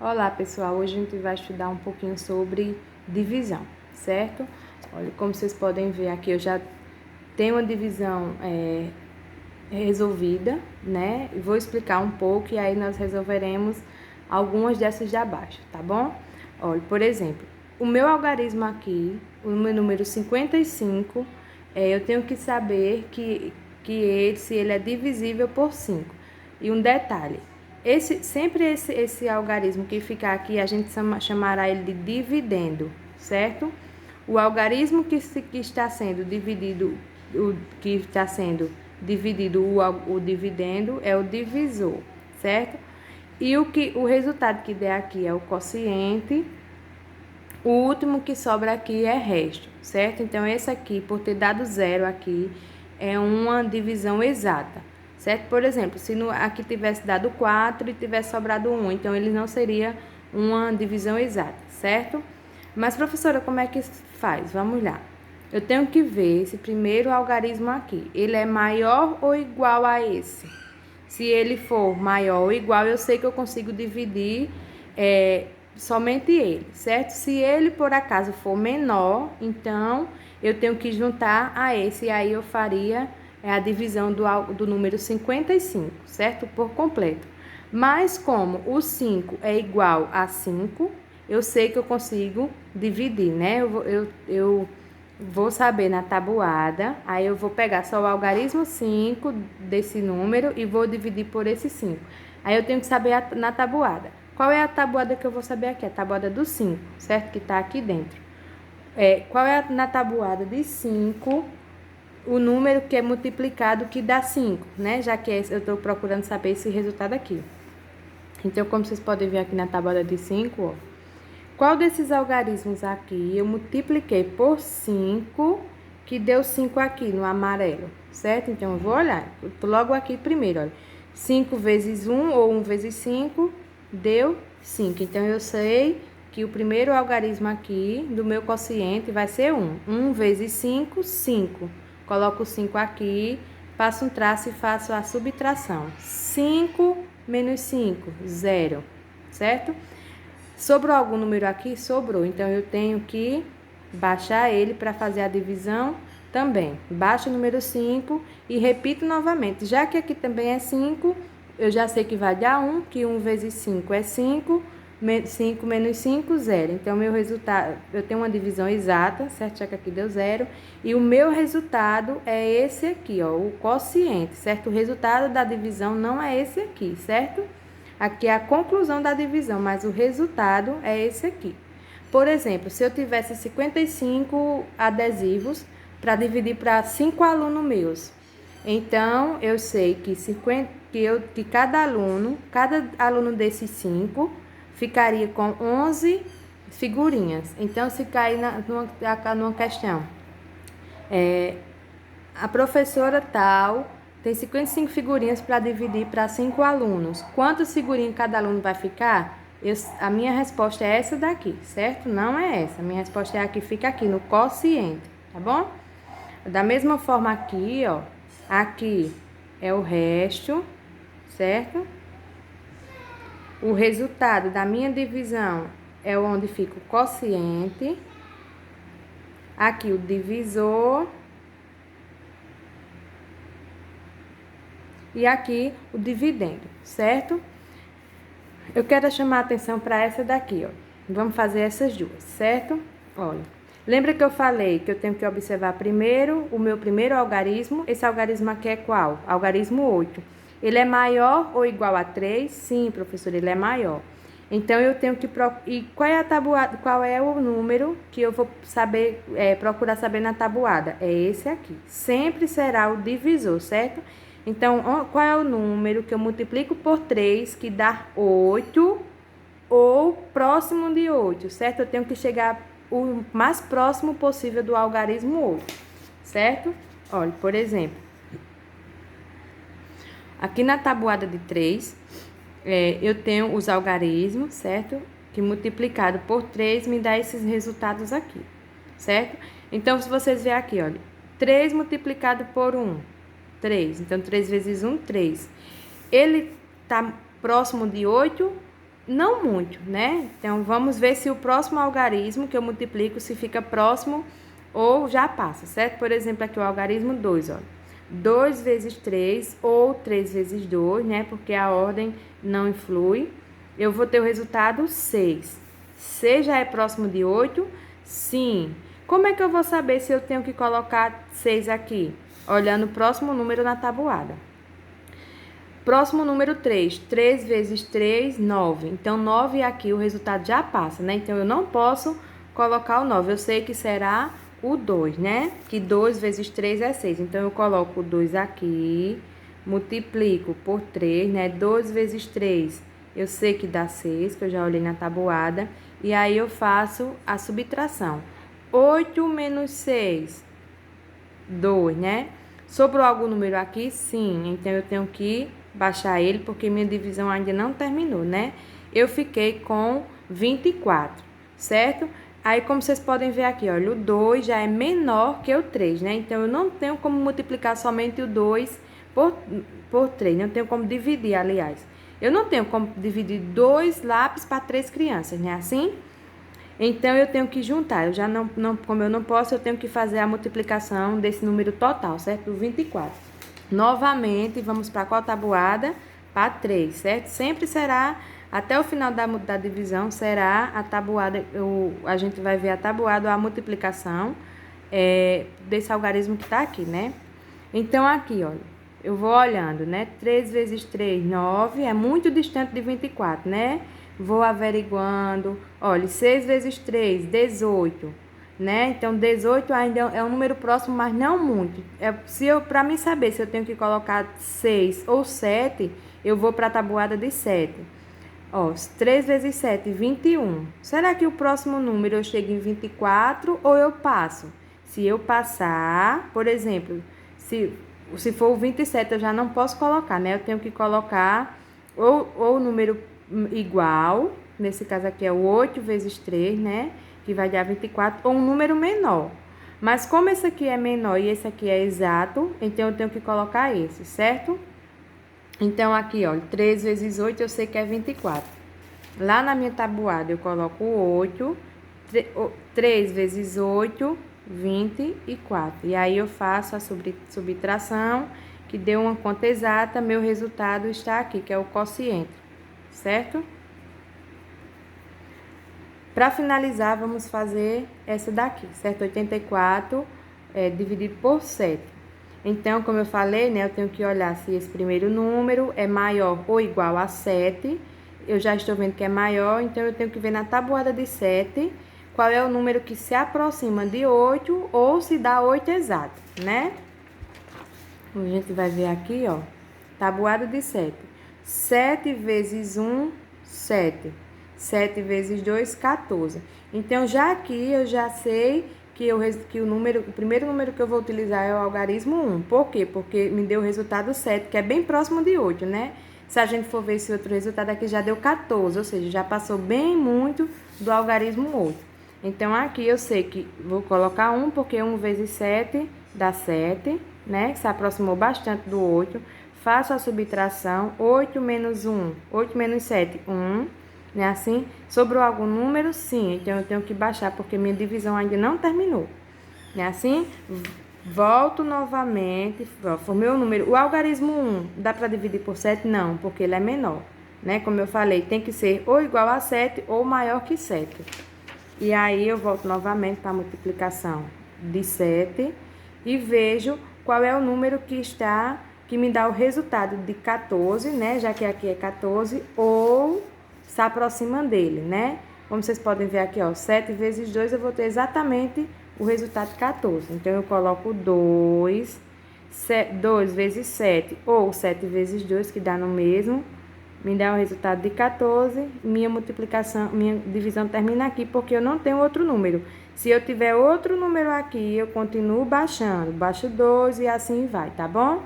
Olá pessoal, hoje a gente vai estudar um pouquinho sobre divisão, certo? Olha, como vocês podem ver aqui, eu já tenho uma divisão resolvida, né? E vou explicar um pouco e aí nós resolveremos algumas dessas de abaixo, tá bom? Olha, por exemplo, o meu algarismo aqui, o meu número 55, eu tenho que saber se ele é divisível por 5. E um detalhe, esse algarismo que ficar aqui, a gente chamará ele de dividendo, certo? O algarismo que está sendo dividido, o dividendo é o divisor, certo? E o resultado que der aqui é o quociente. O último que sobra aqui é resto, certo? Então, esse aqui, por ter dado zero aqui, é uma divisão exata, certo? Por exemplo, se aqui tivesse dado 4 e tivesse sobrado 1, então ele não seria uma divisão exata, certo? Mas, professora, como é que faz? Vamos lá. Eu tenho que ver esse primeiro algarismo aqui. Ele é maior ou igual a esse? Se ele for maior ou igual, eu sei que eu consigo dividir somente ele, certo? Se ele, por acaso, for menor, então eu tenho que juntar a esse, e aí eu faria a divisão do número 55, certo? Por completo. Mas como o 5 é igual a 5, eu sei que eu consigo dividir, né? Eu vou saber na tabuada, aí eu vou pegar só o algarismo 5 desse número e vou dividir por esse 5. Aí eu tenho que saber na tabuada. Qual é a tabuada que eu vou saber aqui? A tabuada do 5, certo? Que está aqui dentro. Qual é na tabuada de 5 o número que é multiplicado que dá 5, né? Já que eu estou procurando saber esse resultado aqui. Então, como vocês podem ver aqui na tabuada de 5, ó. Qual desses algarismos aqui eu multipliquei por 5 que deu 5 aqui no amarelo, certo? Então, eu vou olhar. Eu tô logo aqui primeiro, olha. 5 vezes 1 ou 1 vezes 5 deu 5. Então, eu sei que o primeiro algarismo aqui do meu quociente vai ser 1. 1 vezes 5, 5. Coloco o 5 aqui, passo um traço e faço a subtração. 5 menos 5, 0, certo? Sobrou algum número aqui? Sobrou. Então, eu tenho que baixar ele para fazer a divisão também. Baixo o número 5 e repito novamente. Já que aqui também é 5, eu já sei que vai dar 1, que 1 vezes 5 é 5, 5 menos 5, 0. Então, meu resultado, eu tenho uma divisão exata, certo? Já que aqui deu 0. E o meu resultado é esse aqui, ó, o quociente, certo? O resultado da divisão não é esse aqui, certo? Aqui é a conclusão da divisão, mas o resultado é esse aqui. Por exemplo, se eu tivesse 55 adesivos para dividir para 5 alunos meus, então eu sei que cada aluno desses 5 ficaria com 11 figurinhas. Então, se cair numa questão, a professora tal tem 55 figurinhas para dividir para 5 alunos. Quantas figurinhas cada aluno vai ficar? A minha resposta é essa daqui, certo? Não é essa. A minha resposta é a que fica aqui, no quociente, tá bom? Da mesma forma aqui, ó. Aqui é o resto, certo? O resultado da minha divisão é onde fica o quociente. Aqui o divisor. E aqui o dividendo, certo? Eu quero chamar a atenção para essa daqui, ó. Vamos fazer essas duas, certo? Olha, lembra que eu falei que eu tenho que observar primeiro o meu primeiro algarismo? Esse algarismo aqui é qual? Algarismo 8. Ele é maior ou igual a 3? Sim, professor, ele é maior. Então, eu tenho que... E qual é o número que eu vou saber, procurar saber na tabuada? É esse aqui. Sempre será o divisor, certo? Então, qual é o número que eu multiplico por 3, que dá 8, ou próximo de 8, certo? Eu tenho que chegar o mais próximo possível do algarismo 8, certo? Olha, por exemplo, aqui na tabuada de 3, eu tenho os algarismos, certo? Que multiplicado por 3 me dá esses resultados aqui, certo? Então, se vocês verem aqui, olha, 3 multiplicado por 1, 3. Então, 3 vezes 1, 3. Ele está próximo de 8 não muito, né? Então, vamos ver se o próximo algarismo que eu multiplico, se fica próximo ou já passa, certo? Por exemplo, aqui o algarismo 2, ó. 2 vezes 3 ou 3 vezes 2, né? Porque a ordem não influi. Eu vou ter o resultado 6. 6 já é próximo de 8? Sim. Como é que eu vou saber se eu tenho que colocar 6 aqui? Olhando o próximo número na tabuada. Próximo número 3. 3 vezes 3, 9. Então, 9 aqui, o resultado já passa, né? Então, eu não posso colocar o 9. Eu sei que será o 2, né? Que 2 vezes 3 é 6. Então, eu coloco o 2 aqui, multiplico por 3, né? 2 vezes 3, eu sei que dá 6, que eu já olhei na tabuada. E aí, eu faço a subtração. 8 menos 6, 2, né? Sobrou algum número aqui? Sim. Então, eu tenho que baixar ele, porque minha divisão ainda não terminou, né? Eu fiquei com 24, certo? Aí, como vocês podem ver aqui, olha, o 2 já é menor que o 3, né? Então, eu não tenho como multiplicar somente o 2 por 3, não tenho como dividir, aliás. Eu não tenho como dividir 2 lápis para 3 crianças, né? Assim? Então, eu tenho que juntar. Eu já como eu não posso, eu tenho que fazer a multiplicação desse número total, certo? Do 24. Novamente, vamos para qual tabuada? Para 3, certo? Sempre será, até o final da divisão, será a tabuada, a gente vai ver a tabuada ou a multiplicação desse algarismo que está aqui, né? Então, aqui, olha, eu vou olhando, né? 3 vezes 3, 9, é muito distante de 24, né? Vou averiguando. Olha, 6 vezes 3, 18, né? Então, 18 ainda é um número próximo, mas não muito. Para mim saber se eu tenho que colocar 6 ou 7, eu vou para a tabuada de 7. Ó, 3 vezes 7, 21. Será que o próximo número eu chego em 24 ou eu passo? Se eu passar, por exemplo, se for o 27, eu já não posso colocar, né? Eu tenho que colocar ou o número igual, nesse caso aqui é o 8 vezes 3, né? Que vai dar 24, ou um número menor. Mas como esse aqui é menor e esse aqui é exato, então eu tenho que colocar esse, certo? Então, aqui, ó, 3 vezes 8 eu sei que é 24. Lá na minha tabuada eu coloco 8, 3 vezes 8, 24. E aí eu faço a subtração, que deu uma conta exata, meu resultado está aqui, que é o quociente, certo? Para finalizar, vamos fazer essa daqui, certo? 84 dividido por 7. Então, como eu falei, né, eu tenho que olhar se esse primeiro número é maior ou igual a 7. Eu já estou vendo que é maior, então eu tenho que ver na tabuada de 7 qual é o número que se aproxima de 8 ou se dá 8 exato, né? A gente vai ver aqui, ó, tabuada de 7. 7 vezes 1, 7. 7 vezes 2, 14. Então, já aqui eu já sei que o primeiro número que eu vou utilizar é o algarismo 1. Por quê? Porque me deu o resultado 7, que é bem próximo de 8, né? Se a gente for ver esse outro resultado aqui, já deu 14, ou seja, já passou bem muito do algarismo 8. Então, aqui eu sei que vou colocar 1, porque 1 vezes 7 dá 7, né? Se aproximou bastante do 8. Faço a subtração, 8 menos 1, 8 menos 7, 1. Né, assim? Sobrou algum número? Sim, então eu tenho que baixar, porque minha divisão ainda não terminou. Né, assim? Volto novamente, formei o número. O algarismo 1, dá para dividir por 7? Não, porque ele é menor. Né? Como eu falei, tem que ser ou igual a 7 ou maior que 7. E aí eu volto novamente para a multiplicação de 7 e vejo qual é o número que me dá o resultado de 14, né? Já que aqui é 14, ou se aproximam dele, né? Como vocês podem ver aqui, ó, 7 vezes 2, eu vou ter exatamente o resultado de 14. Então, eu coloco 2, 2 vezes 7, ou 7 vezes 2, que dá no mesmo, me dá o resultado de 14. Minha multiplicação, minha divisão termina aqui, porque eu não tenho outro número. Se eu tiver outro número aqui, eu continuo baixando. Baixo 2 e assim vai, tá bom?